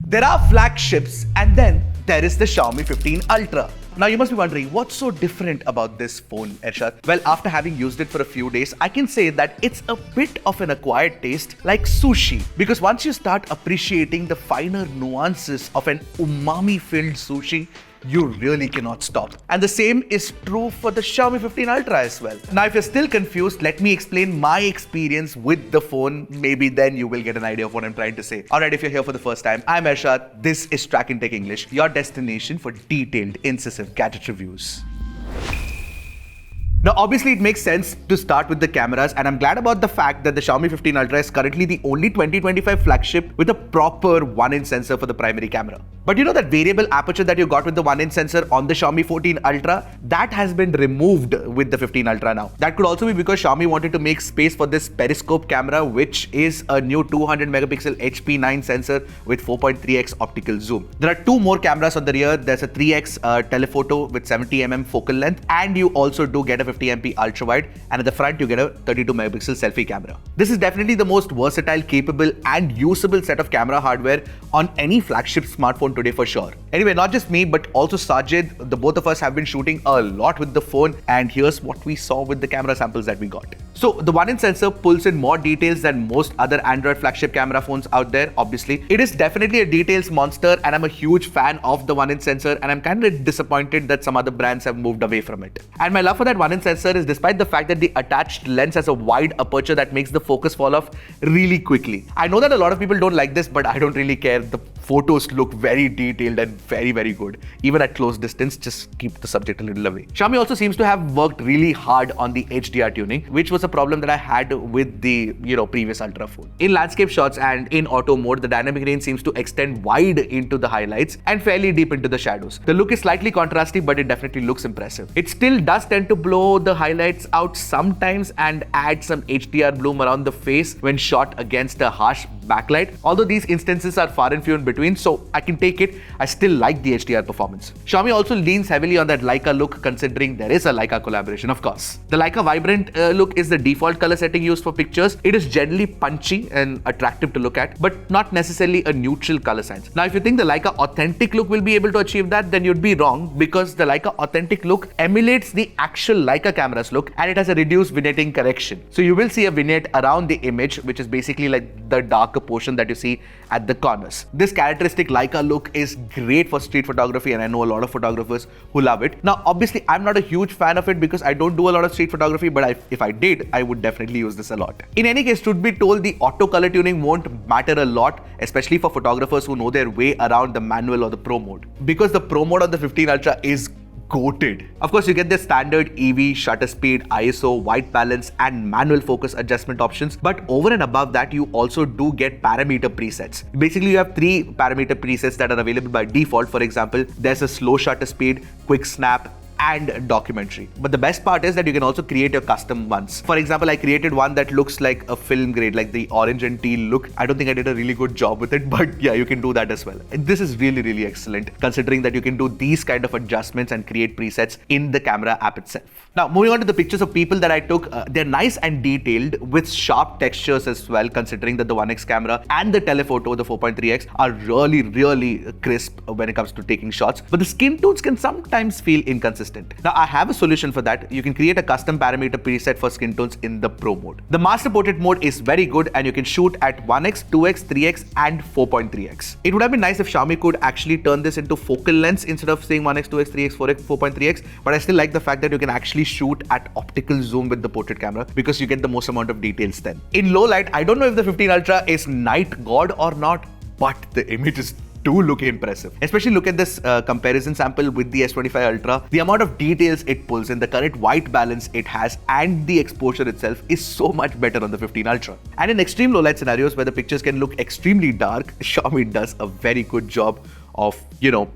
There are flagships and then there is the Xiaomi 15 Ultra. Now you must be wondering, what's so different about this phone, Ershad? Well, after having used it for a few days, I can say that it's a bit of an acquired taste like sushi. Because once you start appreciating the finer nuances of an umami-filled sushi, you really cannot stop. And the same is true for the Xiaomi 15 Ultra as well. Now, if you're still confused, let me explain my experience with the phone. Maybe then you will get an idea of what I'm trying to say. Alright, if you're here for the first time, I'm Ershad. This is Track and Tech English, your destination for detailed, incisive gadget reviews. Now, obviously, it makes sense to start with the cameras, and I'm glad about the fact that the Xiaomi 15 Ultra is currently the only 2025 flagship with a proper 1-inch sensor for the primary camera. But you know that variable aperture that you got with the 1-inch sensor on the Xiaomi 14 Ultra, that has been removed with the 15 Ultra now. That could also be because Xiaomi wanted to make space for this periscope camera, which is a new 200 megapixel HP9 sensor with 4.3x optical zoom. There are two more cameras on the rear. There's a 3x telephoto with 70mm focal length, and you also do get a 50MP ultra wide, and at the front you get a 32 megapixel selfie camera. This is definitely the most versatile, capable and usable set of camera hardware on any flagship smartphone today for sure. Anyway, not just me but also Sajid, the both of us have been shooting a lot with the phone, and here's what we saw with the camera samples that we got. So the 1-inch sensor pulls in more details than most other Android flagship camera phones out there. Obviously, it is definitely a details monster, and I'm a huge fan of the 1-inch sensor, and I'm kind of disappointed that some other brands have moved away from it. And my love for that 1-inch sensor is despite the fact that the attached lens has a wide aperture that makes the focus fall off really quickly. I know that a lot of people don't like this, but I don't really care. The photos look very detailed and very good. Even at close distance, just keep the subject a little away. Xiaomi also seems to have worked really hard on the HDR tuning, which was a problem that I had with the previous Ultra phone. In landscape shots and in auto mode, the dynamic range seems to extend wide into the highlights and fairly deep into the shadows. The look is slightly contrasty, but it definitely looks impressive. It still does tend to blow the highlights out sometimes and add some HDR bloom around the face when shot against a harsh backlight. Although these instances are far and few in between, so I can take it. I still like the HDR performance. Xiaomi also leans heavily on that Leica look, considering there is a Leica collaboration, of course. The Leica Vibrant look is the default color setting used for pictures. It is generally punchy and attractive to look at, but not necessarily a neutral color science. Now, if you think the Leica Authentic look will be able to achieve that, then you'd be wrong, because the Leica Authentic look emulates the actual Leica camera's look, and it has a reduced vignetting correction. So you will see a vignette around the image, which is basically like the darker portion that you see at the corners. This characteristic Leica look is great for street photography, and I know a lot of photographers who love it. Now, obviously, I'm not a huge fan of it because I don't do a lot of street photography, but if I did, I would definitely use this a lot. In any case, truth be told, the auto color tuning won't matter a lot, especially for photographers who know their way around the manual or the pro mode, because the pro mode on the 15 Ultra is goated. Of course, you get the standard EV, shutter speed, ISO, white balance and manual focus adjustment options, but over and above that, you also do get parameter presets. Basically, you have 3 parameter presets that are available by default. For example, there's a slow shutter speed, quick snap and documentary. But the best part is that you can also create your custom ones. For example, I created one that looks like a film grade, like the orange and teal look. I don't think I did a really good job with it, but yeah, you can do that as well. And this is really excellent, considering that you can do these kind of adjustments and create presets in the camera app itself. Now, moving on to the pictures of people that I took, they're nice and detailed with sharp textures as well, considering that the 1x camera and the telephoto, the 4.3x, are really crisp when it comes to taking shots. But the skin tones can sometimes feel inconsistent. Now, I have a solution for that. You can create a custom parameter preset for skin tones in the Pro mode. The master portrait mode is very good, and you can shoot at 1x, 2x, 3x and 4.3x. It would have been nice if Xiaomi could actually turn this into focal lengths instead of saying 1x, 2x, 3x, 4x, 4.3x, but I still like the fact that you can actually shoot at optical zoom with the portrait camera, because you get the most amount of details then. In low light, I don't know if the 15 Ultra is night god or not, but the images do look impressive. Especially look at this comparison sample with the S25 Ultra. The amount of details it pulls in, the correct white balance it has, and the exposure itself is so much better on the 15 Ultra. And in extreme low light scenarios where the pictures can look extremely dark, Xiaomi does a very good job of,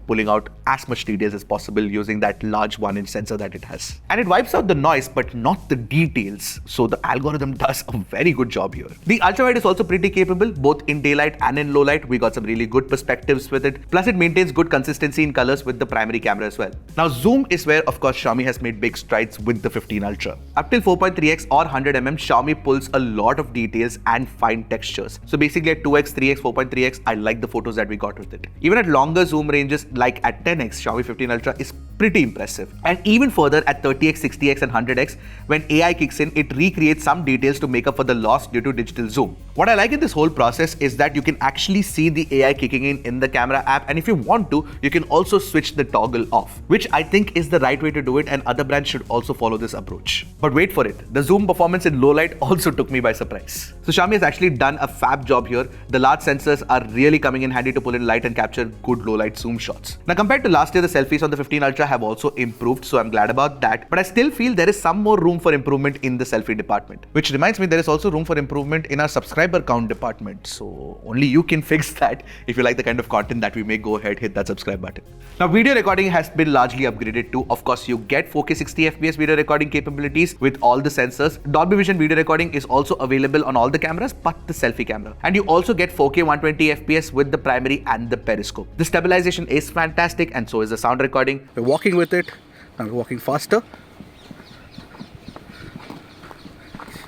pulling out as much details as possible using that large 1-inch sensor that it has. And it wipes out the noise, but not the details. So the algorithm does a very good job here. The ultrawide is also pretty capable, both in daylight and in low light. We got some really good perspectives with it. Plus it maintains good consistency in colors with the primary camera as well. Now zoom is where, of course, Xiaomi has made big strides with the 15 Ultra. Up till 4.3x or 100mm, Xiaomi pulls a lot of details and fine textures. So basically at 2x, 3x, 4.3x, I like the photos that we got with it. Even at longer zoom ranges like at 10x, Xiaomi 15 Ultra is pretty impressive. And even further at 30x, 60x and 100x, when AI kicks in, it recreates some details to make up for the loss due to digital zoom. What I like in this whole process is that you can actually see the AI kicking in the camera app, and if you want to, you can also switch the toggle off, which I think is the right way to do it, and other brands should also follow this approach. But wait for it, the zoom performance in low light also took me by surprise. So Xiaomi has actually done a fab job here. The large sensors are really coming in handy to pull in light and capture good low light zoom shots. Now compared to last year, the selfies on the 15 Ultra have also improved, so I'm glad about that, but I still feel there is some more room for improvement in the selfie department. Which reminds me, there is also room for improvement in our subscriber count department, so only you can fix that. If you like the kind of content that we make, go ahead, hit that subscribe button. Now video recording has been largely upgraded too. Of course, you get 4K 60fps video recording capabilities with all the sensors. Dolby Vision video recording is also available on all the cameras but the selfie camera, and you also get 4K 120fps with the primary and the periscope. The stabilization is fantastic, and so is the sound recording. We're walking with it. Now we're walking faster,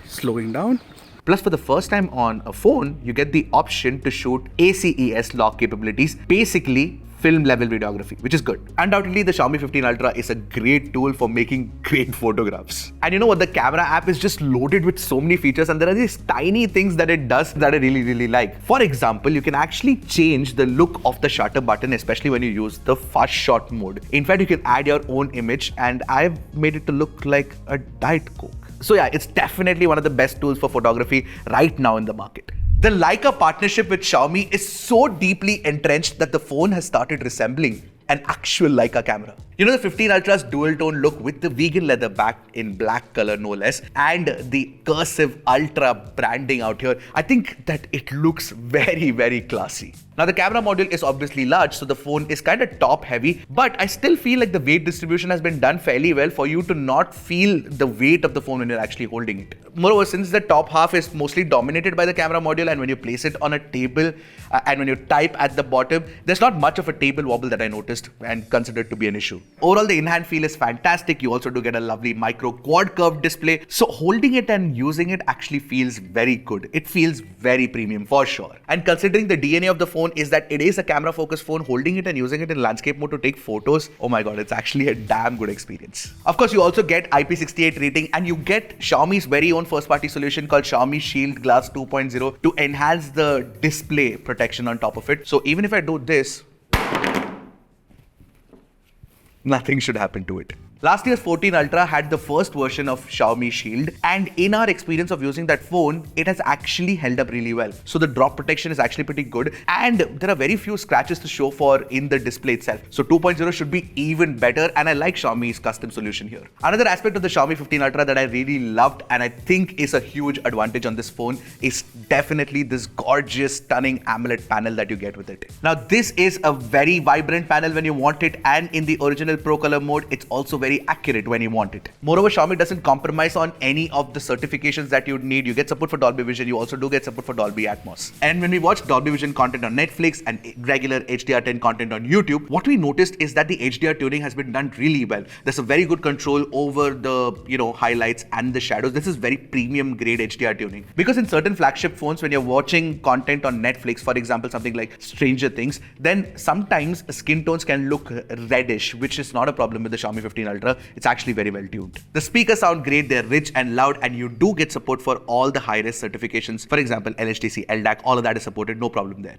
slowing down. Plus, for the first time on a phone, you get the option to shoot ACES lock capabilities, basically film level videography, which is good. Undoubtedly, the Xiaomi 15 Ultra is a great tool for making great photographs. And you know what? The camera app is just loaded with so many features, and there are these tiny things that it does that I really like. For example, you can actually change the look of the shutter button, especially when you use the fast shot mode. In fact, you can add your own image, and I've made it to look like a Diet Coke. So yeah, it's definitely one of the best tools for photography right now in the market. The Leica partnership with Xiaomi is so deeply entrenched that the phone has started resembling an actual Leica camera. You know, the 15 Ultra's dual tone look with the vegan leather back in black color no less, and the cursive Ultra branding out here, I think that it looks very classy. Now the camera module is obviously large, so the phone is kind of top heavy, but I still feel like the weight distribution has been done fairly well for you to not feel the weight of the phone when you're actually holding it. Moreover, since the top half is mostly dominated by the camera module, and when you place it on a table and when you type at the bottom, there's not much of a table wobble that I noticed and considered to be an issue. Overall, the in-hand feel is fantastic. You also do get a lovely micro quad curved display, so holding it and using it actually feels very good. It feels very premium for sure. And considering the DNA of the phone is that it is a camera focused phone, holding it and using it in landscape mode to take photos, oh my god, it's actually a damn good experience. Of course, you also get IP68 rating, and you get Xiaomi's very own first party solution called Xiaomi Shield Glass 2.0 to enhance the display protection on top of it. So even if I do this, nothing should happen to it. Last year's 14 Ultra had the first version of Xiaomi Shield, and in our experience of using that phone, it has actually held up really well. So the drop protection is actually pretty good, and there are very few scratches to show for in the display itself. So 2.0 should be even better, and I like Xiaomi's custom solution here. Another aspect of the Xiaomi 15 Ultra that I really loved and I think is a huge advantage on this phone is definitely this gorgeous, stunning AMOLED panel that you get with it. Now this is a very vibrant panel when you want it, and in the original Pro Color mode, it's also very accurate when you want it. Moreover, Xiaomi doesn't compromise on any of the certifications that you'd need. You get support for Dolby Vision, you also do get support for Dolby Atmos. And when we watch Dolby Vision content on Netflix and regular HDR10 content on YouTube, what we noticed is that the HDR tuning has been done really well. There's a very good control over the, highlights and the shadows. This is very premium grade HDR tuning. Because in certain flagship phones, when you're watching content on Netflix, for example, something like Stranger Things, then sometimes skin tones can look reddish, which is not a problem with the Xiaomi 15 Ultra. It's actually very well tuned. The speakers sound great, they're rich and loud, and you do get support for all the high-res certifications. For example, LHDC, LDAC, all of that is supported, no problem there.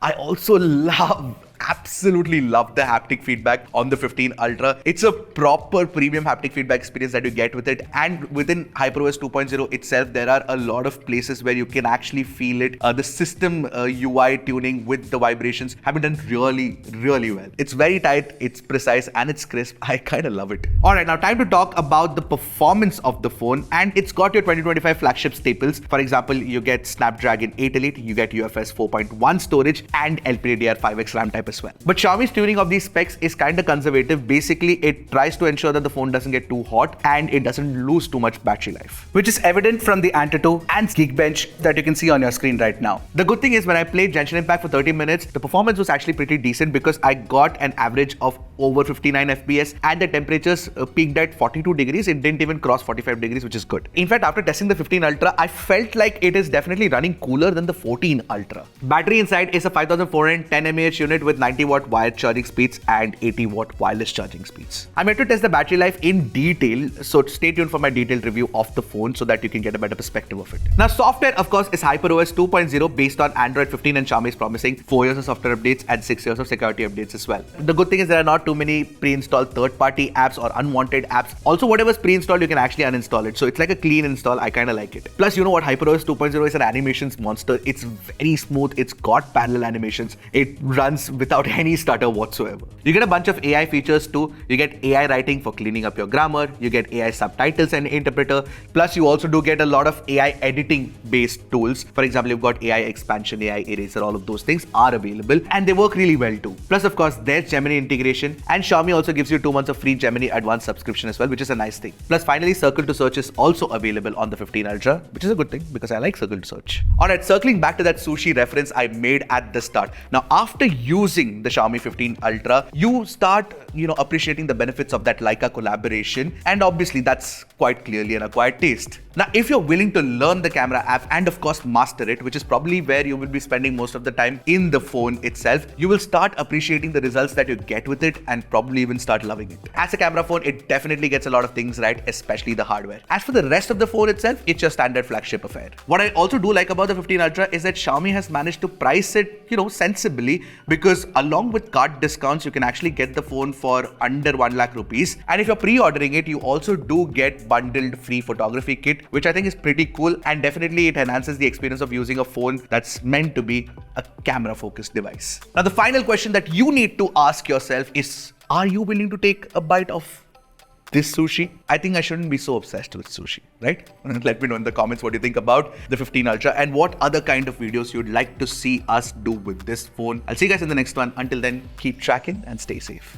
I also love absolutely love the haptic feedback on the 15 Ultra. It's a proper premium haptic feedback experience that you get with it. And within HyperOS 2.0 itself, there are a lot of places where you can actually feel it. The system UI tuning with the vibrations have been done really, really well. It's very tight, it's precise, and it's crisp. I kind of love it. All right, now time to talk about the performance of the phone. And it's got your 2025 flagship staples. For example, you get Snapdragon 8 Elite, you get UFS 4.1 storage, and LPDDR5X RAM type as well. But Xiaomi's tuning of these specs is kind of conservative. Basically, it tries to ensure that the phone doesn't get too hot and it doesn't lose too much battery life, which is evident from the Antutu and Geekbench that you can see on your screen right now. The good thing is when I played Genshin Impact for 30 minutes, the performance was actually pretty decent because I got an average of over 59 FPS and the temperatures peaked at 42 degrees. It didn't even cross 45 degrees, which is good. In fact, after testing the 15 Ultra, I felt like it is definitely running cooler than the 14 Ultra. Battery inside is a 5410 mAh unit with 90 watt wired charging speeds and 80 watt wireless charging speeds. I'm yet to test the battery life in detail, so stay tuned for my detailed review of the phone so that you can get a better perspective of it. Now, software, of course, is HyperOS 2.0 based on Android 15, and Xiaomi is promising 4 years of software updates and 6 years of security updates as well. The good thing is there are not too many pre-installed third-party apps or unwanted apps. Also, whatever's pre-installed, you can actually uninstall it. So it's like a clean install. I kind of like it. Plus, you know what? HyperOS 2.0 is an animations monster. It's very smooth. It's got parallel animations. It runs without any stutter whatsoever. You get a bunch of AI features too. You get AI writing for cleaning up your grammar. You get AI subtitles and interpreter. Plus, you also do get a lot of AI editing based tools. For example, you've got AI expansion, AI eraser, all of those things are available and they work really well too. Plus, of course, there's Gemini integration, and Xiaomi also gives you 2 months of free Gemini advanced subscription as well, which is a nice thing. Plus, finally, Circle to Search is also available on the 15 Ultra, which is a good thing because I like Circle to Search. Alright, circling back to that sushi reference I made at the start. Now, after using the Xiaomi 15 Ultra, you start, appreciating the benefits of that Leica collaboration, and obviously that's quite clearly an acquired taste. Now, if you're willing to learn the camera app and of course master it, which is probably where you will be spending most of the time in the phone itself, you will start appreciating the results that you get with it and probably even start loving it. As a camera phone, it definitely gets a lot of things right, especially the hardware. As for the rest of the phone itself, it's your standard flagship affair. What I also do like about the 15 Ultra is that Xiaomi has managed to price it, sensibly, because along with card discounts, you can actually get the phone for under 1 lakh rupees. And if you're pre-ordering it, you also do get bundled free photography kit, which I think is pretty cool, and definitely it enhances the experience of using a phone that's meant to be a camera focused device. Now, the final question that you need to ask yourself is, are you willing to take a bite of this sushi? I think I shouldn't be so obsessed with sushi, right? Let me know in the comments what you think about the 15 Ultra and what other kind of videos you'd like to see us do with this phone. I'll see you guys in the next one. Until then, keep tracking and stay safe.